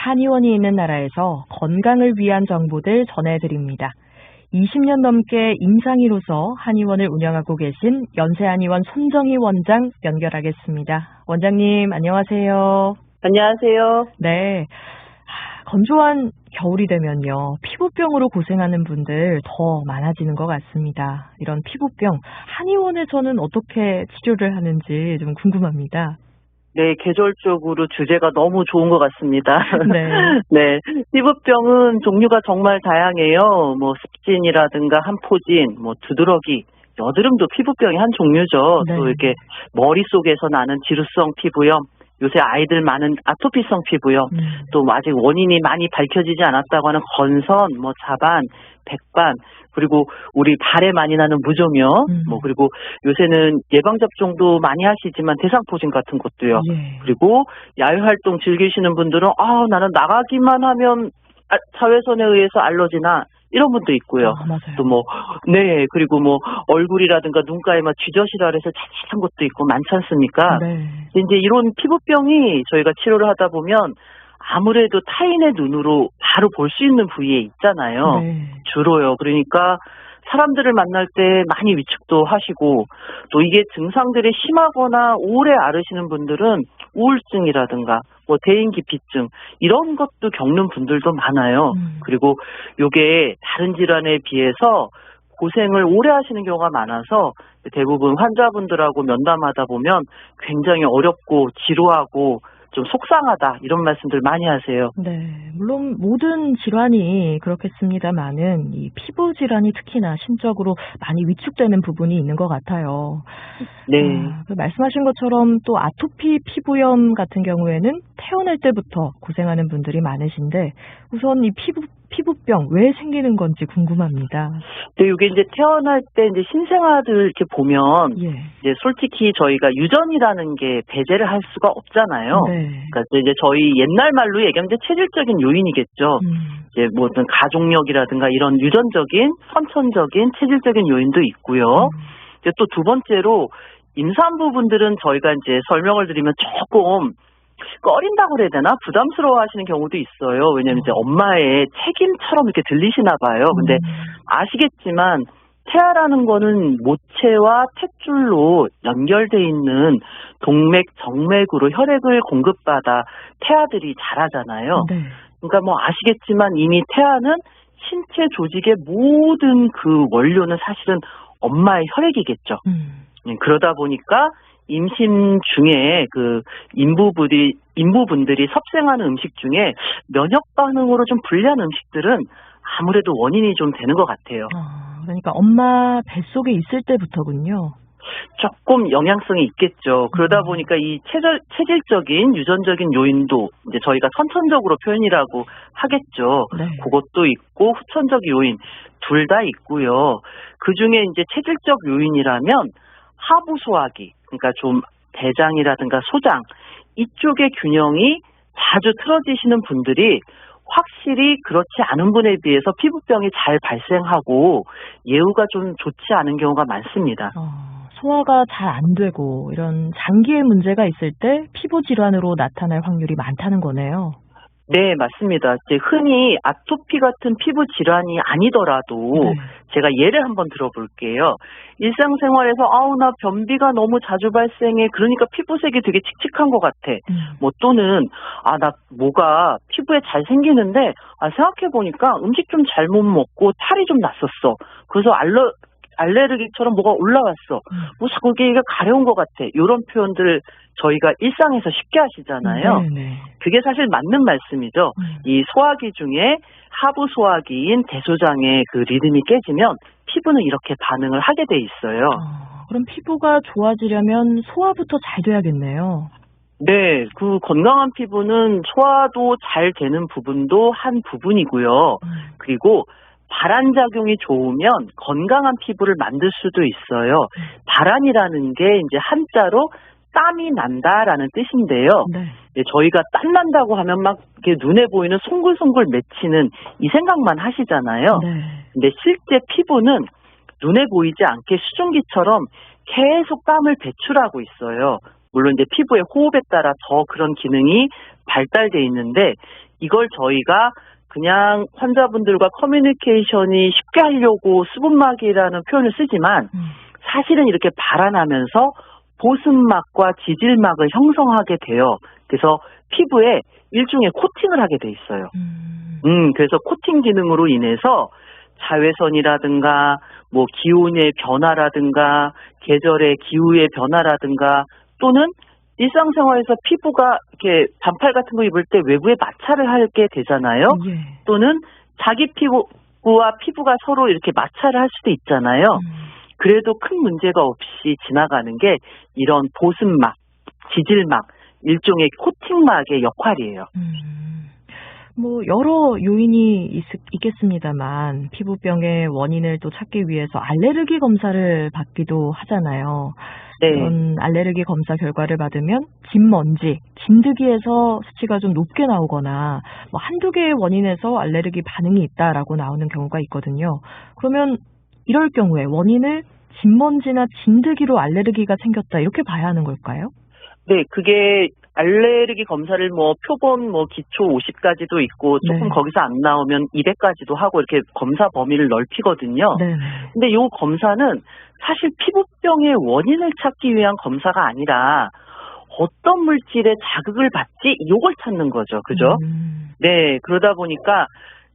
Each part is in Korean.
한의원이 있는 나라에서 건강을 위한 정보들 전해드립니다. 20년 넘게 임상의로서 한의원을 운영하고 계신 연세한의원 손정희 원장 연결하겠습니다. 원장님 안녕하세요. 안녕하세요. 네, 건조한 겨울이 되면요, 피부병으로 고생하는 분들 더 많아지는 것 같습니다. 이런 피부병, 한의원에서는 어떻게 치료를 하는지 좀 궁금합니다. 네, 계절적으로 주제가 너무 좋은 것 같습니다. 네. 네, 피부병은 종류가 정말 다양해요. 뭐 습진이라든가 한포진, 뭐 두드러기, 여드름도 피부병의 한 종류죠. 네. 또 이렇게 머릿속에서 나는 지루성 피부염, 요새 아이들 많은 아토피성 피부염, 또 아직 원인이 많이 밝혀지지 않았다고 하는 건선, 뭐 자반, 백반, 그리고 우리 발에 많이 나는 무좀염, 뭐 그리고 요새는 예방 접종도 많이 하시지만 대상포진 같은 것도요. 예. 그리고 야외 활동 즐기시는 분들은 나는 나가기만 하면 자외선에 의해서 알러지나 이런 분도 있고요. 맞아요. 또 뭐, 네, 그리고 뭐 얼굴이라든가 눈가에 막 쥐젖이라 해서 자칫한 것도 있고 많지 않습니까? 네. 이제 이런 피부병이 저희가 치료를 하다 보면 아무래도 타인의 눈으로 바로 볼 수 있는 부위에 있잖아요. 네. 주로요. 그러니까 사람들을 만날 때 많이 위축도 하시고, 또 이게 증상들이 심하거나 오래 앓으시는 분들은 우울증이라든가 뭐 대인기피증 이런 것도 겪는 분들도 많아요. 그리고 요게 다른 질환에 비해서 고생을 오래 하시는 경우가 많아서 대부분 환자분들하고 면담하다 보면 굉장히 어렵고 지루하고 좀 속상하다 이런 말씀들 많이 하세요. 네, 물론 모든 질환이 그렇겠습니다만은 이 피부 질환이 특히나 심적으로 많이 위축되는 부분이 있는 것 같아요. 네. 말씀하신 것처럼 또 아토피 피부염 같은 경우에는 태어날 때부터 고생하는 분들이 많으신데 우선 이 피부병 왜 생기는 건지 궁금합니다. 네, 이게 이제 태어날 때 이제 신생아들 이렇게 보면 예. 이제 솔직히 저희가 유전이라는 게 배제를 할 수가 없잖아요. 네. 그러니까 이제 저희 옛날 말로 얘기하면 이제 체질적인 요인이겠죠. 이제 뭐 어떤 가족력이라든가 이런 유전적인 선천적인 체질적인 요인도 있고요. 이제 또 두 번째로 임산부 분들은 저희가 이제 설명을 드리면 조금 꺼린다고 그래야 되나? 부담스러워 하시는 경우도 있어요. 왜냐면 이제 엄마의 책임처럼 이렇게 들리시나 봐요. 근데 아시겠지만 태아라는 거는 모체와 탯줄로 연결돼 있는 동맥, 정맥으로 혈액을 공급받아 태아들이 자라잖아요. 네. 그러니까 뭐 아시겠지만 이미 태아는 신체 조직의 모든 그 원료는 사실은 엄마의 혈액이겠죠. 그러다 보니까 임신 중에 그 인부분들이 섭생하는 음식 중에 면역 반응으로 좀 불리한 음식들은 아무래도 원인이 좀 되는 것 같아요. 그러니까 엄마 뱃속에 있을 때부터군요. 조금 영향성이 있겠죠. 그러다 보니까 이 체질적인 유전적인 요인도 이제 저희가 선천적으로 표현이라고 하겠죠. 네. 그것도 있고 후천적 요인 둘 다 있고요. 그 중에 이제 체질적 요인이라면 하부 소화기, 그러니까 좀 대장이라든가 소장 이쪽의 균형이 자주 틀어지시는 분들이 확실히 그렇지 않은 분에 비해서 피부병이 잘 발생하고 예후가 좀 좋지 않은 경우가 많습니다. 소화가 잘 안 되고 이런 장기의 문제가 있을 때 피부 질환으로 나타날 확률이 많다는 거네요. 네, 맞습니다. 이제 흔히 아토피 같은 피부 질환이 아니더라도 제가 예를 한번 들어볼게요. 일상생활에서 나 변비가 너무 자주 발생해. 그러니까 피부색이 되게 칙칙한 것 같아. 뭐 또는 나 뭐가 피부에 잘 생기는데 생각해보니까 음식 좀 잘못 먹고 탈이 좀 났었어. 그래서 알레르기처럼 뭐가 올라왔어. 뭐 자꾸 이게 가려운 것 같아. 이런 표현들 저희가 일상에서 쉽게 하시잖아요. 그게 사실 맞는 말씀이죠. 이 소화기 중에 하부 소화기인 대소장의 그 리듬이 깨지면 피부는 이렇게 반응을 하게 돼 있어요. 그럼 피부가 좋아지려면 소화부터 잘 돼야겠네요. 네, 그 건강한 피부는 소화도 잘 되는 부분도 한 부분이고요. 그리고 발안작용이 좋으면 건강한 피부를 만들 수도 있어요. 발안이라는 게 이제 한자로 땀이 난다라는 뜻인데요. 저희가 땀 난다고 하면 막 이렇게 눈에 보이는 송글송글 맺히는 이 생각만 하시잖아요. 근데 실제 피부는 눈에 보이지 않게 수증기처럼 계속 땀을 배출하고 있어요. 물론 이제 피부의 호흡에 따라 더 그런 기능이 발달돼 있는데 이걸 저희가 그냥 환자분들과 커뮤니케이션이 쉽게 하려고 수분막이라는 표현을 쓰지만 사실은 이렇게 발환하면서 보습막과 지질막을 형성하게 돼요. 그래서 피부에 일종의 코팅을 하게 돼 있어요. 그래서 코팅 기능으로 인해서 자외선이라든가 뭐 기온의 변화라든가 계절의 기후의 변화라든가 또는 일상생활에서 피부가 이렇게 반팔 같은 거 입을 때 외부에 마찰을 하게 되잖아요. 예. 또는 자기 피부와 피부가 서로 이렇게 마찰을 할 수도 있잖아요. 그래도 큰 문제가 없이 지나가는 게 이런 보습막, 지질막, 일종의 코팅막의 역할이에요. 뭐 여러 요인이 있겠습니다만 피부병의 원인을 또 찾기 위해서 알레르기 검사를 받기도 하잖아요. 네. 이런 알레르기 검사 결과를 받으면 진먼지, 진드기에서 수치가 좀 높게 나오거나 뭐 한두 개의 원인에서 알레르기 반응이 있다라고 나오는 경우가 있거든요. 그러면 이럴 경우에 원인을 진먼지나 진드기로 알레르기가 생겼다 이렇게 봐야 하는 걸까요? 네, 그게 알레르기 검사를 뭐 표본 뭐 기초 50까지도 있고 조금 네. 거기서 안 나오면 200까지도 하고 이렇게 검사 범위를 넓히거든요. 네. 근데 이 검사는 사실 피부병의 원인을 찾기 위한 검사가 아니라 어떤 물질에 자극을 받지? 이걸 찾는 거죠. 그죠? 네, 그러다 보니까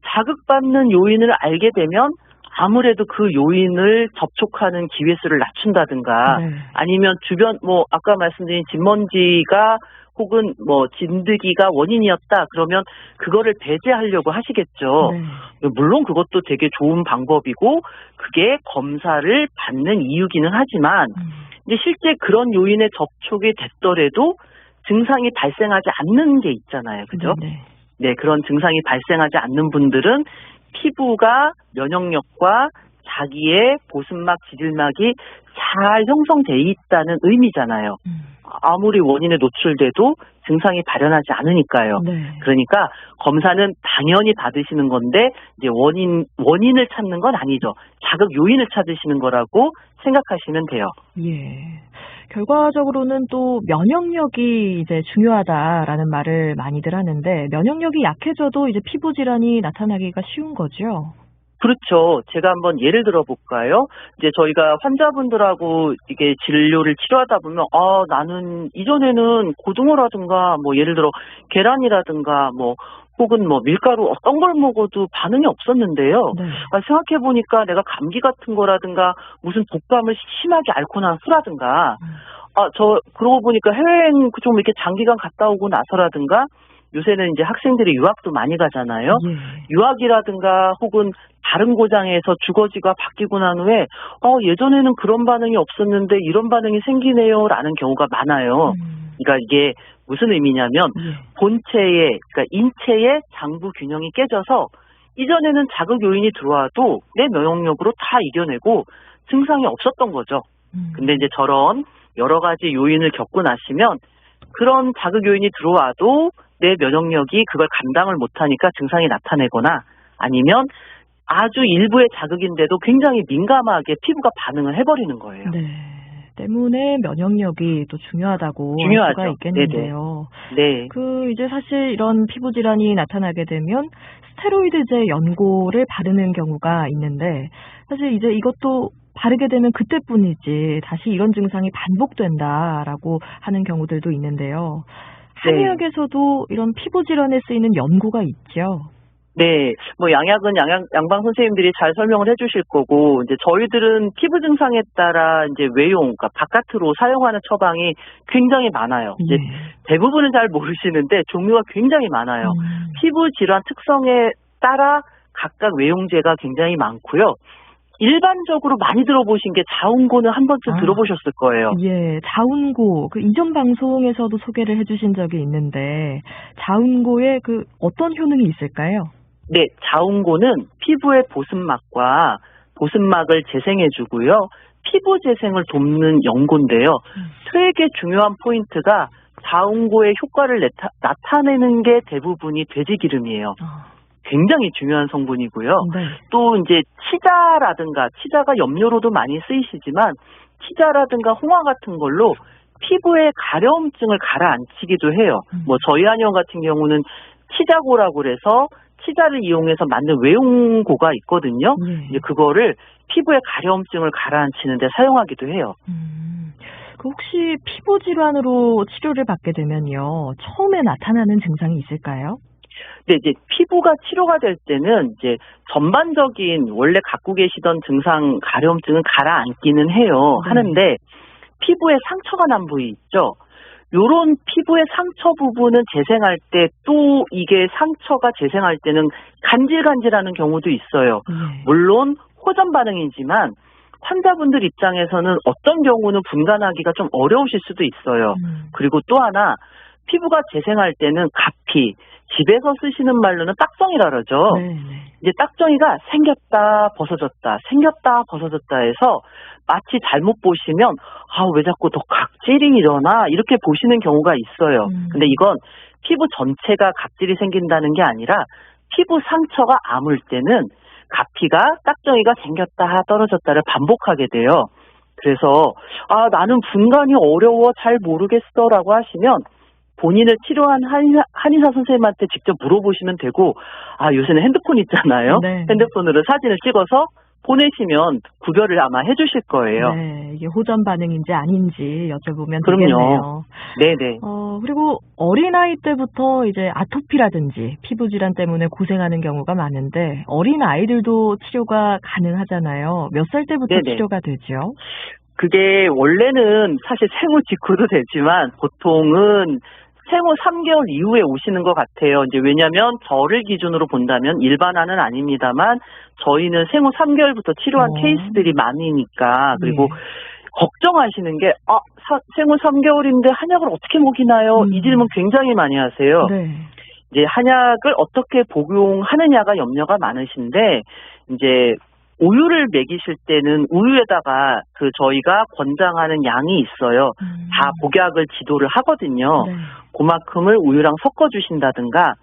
자극받는 요인을 알게 되면 아무래도 그 요인을 접촉하는 기회수를 낮춘다든가 네. 아니면 주변 뭐 아까 말씀드린 진먼지가 혹은 뭐 진드기가 원인이었다 그러면 그거를 배제하려고 하시겠죠. 네. 물론 그것도 되게 좋은 방법이고 그게 검사를 받는 이유기는 하지만 근데 실제 그런 요인에 접촉이 됐더라도 증상이 발생하지 않는 게 있잖아요. 그죠? 네. 네, 그런 증상이 발생하지 않는 분들은 피부가 면역력과 자기의 보습막, 지질막이 잘 형성돼 있다는 의미잖아요. 아무리 원인에 노출돼도 증상이 발현하지 않으니까요. 네. 그러니까 검사는 당연히 받으시는 건데 이제 원인을 찾는 건 아니죠. 자극 요인을 찾으시는 거라고 생각하시면 돼요. 예. 결과적으로는 또 면역력이 이제 중요하다라는 말을 많이들 하는데 면역력이 약해져도 이제 피부 질환이 나타나기가 쉬운 거죠. 그렇죠. 제가 한번 예를 들어 볼까요? 이제 저희가 환자분들하고 이게 진료를 치료하다 보면, 나는 이전에는 고등어라든가, 뭐 예를 들어 계란이라든가, 뭐 혹은 뭐 밀가루 어떤 걸 먹어도 반응이 없었는데요. 네. 생각해 보니까 내가 감기 같은 거라든가 무슨 독감을 심하게 앓고 난 후라든가, 그러고 보니까 해외여행 좀 이렇게 장기간 갔다 오고 나서라든가, 요새는 이제 학생들이 유학도 많이 가잖아요. 예. 유학이라든가 혹은 다른 고장에서 주거지가 바뀌고 난 후에 예전에는 그런 반응이 없었는데 이런 반응이 생기네요라는 경우가 많아요. 그러니까 이게 무슨 의미냐면 본체의 그러니까 인체의 장부 균형이 깨져서 이전에는 자극 요인이 들어와도 내 면역력으로 다 이겨내고 증상이 없었던 거죠. 근데 이제 저런 여러 가지 요인을 겪고 나시면 그런 자극 요인이 들어와도 내 면역력이 그걸 감당을 못하니까 증상이 나타내거나 아니면 아주 일부의 자극인데도 굉장히 민감하게 피부가 반응을 해버리는 거예요. 네. 때문에 면역력이 또 중요하다고 할 수가 있겠는데요. 네. 이제 사실 이런 피부 질환이 나타나게 되면 스테로이드제 연고를 바르는 경우가 있는데 사실 이제 이것도 바르게 되면 그때뿐이지 다시 이런 증상이 반복된다라고 하는 경우들도 있는데요. 한의학에서도 이런 피부 질환에 쓰이는 연고가 있죠. 네, 뭐 양약은 양방 선생님들이 잘 설명을 해주실 거고 이제 저희들은 피부 증상에 따라 이제 외용, 그러니까 바깥으로 사용하는 처방이 굉장히 많아요. 이제 대부분은 잘 모르시는데 종류가 굉장히 많아요. 피부 질환 특성에 따라 각각 외용제가 굉장히 많고요. 일반적으로 많이 들어보신 게 자운고는 한 번쯤 들어보셨을 거예요. 예, 자운고 이전 방송에서도 소개를 해주신 적이 있는데 자운고에 어떤 효능이 있을까요? 네, 자운고는 피부의 보습막과 보습막을 재생해주고요. 피부 재생을 돕는 연고인데요. 되게 중요한 포인트가 자운고의 효과를 나타내는 게 대부분이 돼지기름이에요. 굉장히 중요한 성분이고요. 네. 또 이제 치자가 염료로도 많이 쓰이시지만 치자라든가 홍화 같은 걸로 피부에 가려움증을 가라앉히기도 해요. 뭐 저희 한의원 같은 경우는 치자고라고 그래서 치자를 이용해서 만든 외용고가 있거든요. 이제 그거를 피부에 가려움증을 가라앉히는 데 사용하기도 해요. 그 혹시 피부 질환으로 치료를 받게 되면요. 처음에 나타나는 증상이 있을까요? 근데 이제 피부가 치료가 될 때는 이제 전반적인 원래 갖고 계시던 증상 가려움증은 가라앉기는 해요. 하는데 피부에 상처가 난 부위 있죠. 요런 피부의 상처 부분은 재생할 때 또 이게 상처가 재생할 때는 간질간질하는 경우도 있어요. 물론 호전 반응이지만 환자분들 입장에서는 어떤 경우는 분간하기가 좀 어려우실 수도 있어요. 그리고 또 하나 피부가 재생할 때는 가피, 집에서 쓰시는 말로는 딱정이라 그러죠. 이제 딱정이가 생겼다 벗어졌다 생겼다 벗어졌다 해서 마치 잘못 보시면 왜 자꾸 더 각질이 일어나 이렇게 보시는 경우가 있어요. 근데 이건 피부 전체가 각질이 생긴다는 게 아니라 피부 상처가 아물 때는 가피가 딱정이가 생겼다 떨어졌다를 반복하게 돼요. 그래서 나는 분간이 어려워 잘 모르겠어 라고 하시면 본인을 치료한 한의사 선생님한테 직접 물어보시면 되고, 요새는 핸드폰 있잖아요. 핸드폰으로 사진을 찍어서 보내시면 구별을 아마 해주실 거예요. 네, 이게 호전 반응인지 아닌지 여쭤보면 그럼요. 되겠네요. 네네. 그리고 어린아이 때부터 이제 아토피라든지 피부 질환 때문에 고생하는 경우가 많은데 어린 아이들도 치료가 가능하잖아요. 몇 살 때부터 치료가 되죠? 그게 원래는 사실 생후 직후도 되지만 보통은 생후 3개월 이후에 오시는 것 같아요. 이제 왜냐면 저를 기준으로 본다면 일반화는 아닙니다만 저희는 생후 3개월부터 치료한 케이스들이 많으니까. 그리고 걱정하시는 게 생후 3개월인데 한약을 어떻게 먹이나요? 이 질문 굉장히 많이 하세요. 이제 한약을 어떻게 복용하느냐가 염려가 많으신데 이제 우유를 먹이실 때는 우유에다가 저희가 권장하는 양이 있어요. 다 복약을 지도를 하거든요. 그만큼을 우유랑 섞어주신다든가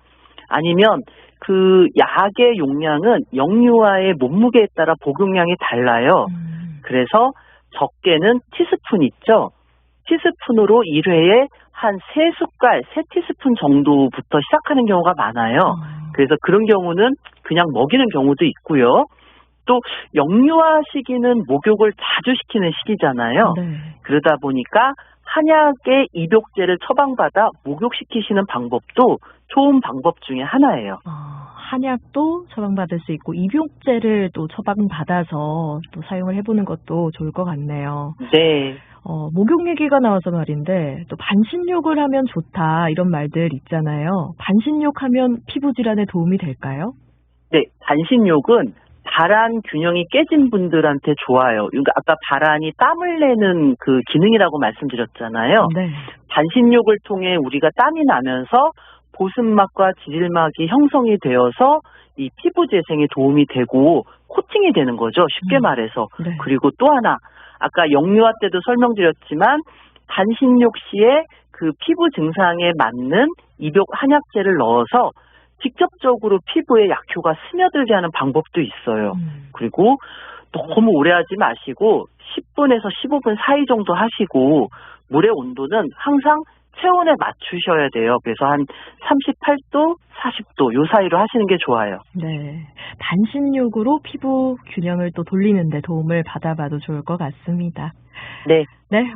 아니면 그 약의 용량은 영유아의 몸무게에 따라 복용량이 달라요. 그래서 적게는 티스푼 있죠. 티스푼으로 1회에 한 3숟갈, 3티스푼 정도부터 시작하는 경우가 많아요. 그래서 그런 경우는 그냥 먹이는 경우도 있고요. 또 영유아 시기는 목욕을 자주 시키는 시기잖아요. 그러다 보니까 한약의 입욕제를 처방받아 목욕시키시는 방법도 좋은 방법 중에 하나예요. 한약도 처방받을 수 있고 입욕제를 또 처방받아서 또 사용을 해보는 것도 좋을 것 같네요. 네. 목욕 얘기가 나와서 말인데 또 반신욕을 하면 좋다 이런 말들 있잖아요. 반신욕하면 피부 질환에 도움이 될까요? 네, 반신욕은 발안 균형이 깨진 분들한테 좋아요. 그러니까 아까 발안이 땀을 내는 그 기능이라고 말씀드렸잖아요. 반신욕을 통해 우리가 땀이 나면서 보습막과 지질막이 형성이 되어서 이 피부 재생에 도움이 되고 코팅이 되는 거죠. 쉽게 말해서. 그리고 또 하나 아까 영유아 때도 설명드렸지만 반신욕 시에 그 피부 증상에 맞는 입욕 한약제를 넣어서 직접적으로 피부에 약효가 스며들게 하는 방법도 있어요. 그리고 너무 오래 하지 마시고 10분에서 15분 사이 정도 하시고 물의 온도는 항상 체온에 맞추셔야 돼요. 그래서 한 38도, 40도 요 사이로 하시는 게 좋아요. 네, 반신욕으로 피부 균형을 또 돌리는 데 도움을 받아봐도 좋을 것 같습니다. 네,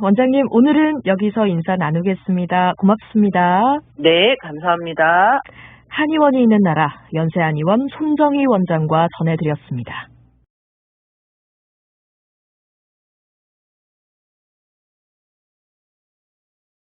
원장님 오늘은 여기서 인사 나누겠습니다. 고맙습니다. 네, 감사합니다. 한의원이 있는 나라 연세한의원 손정희 원장과 전해드렸습니다.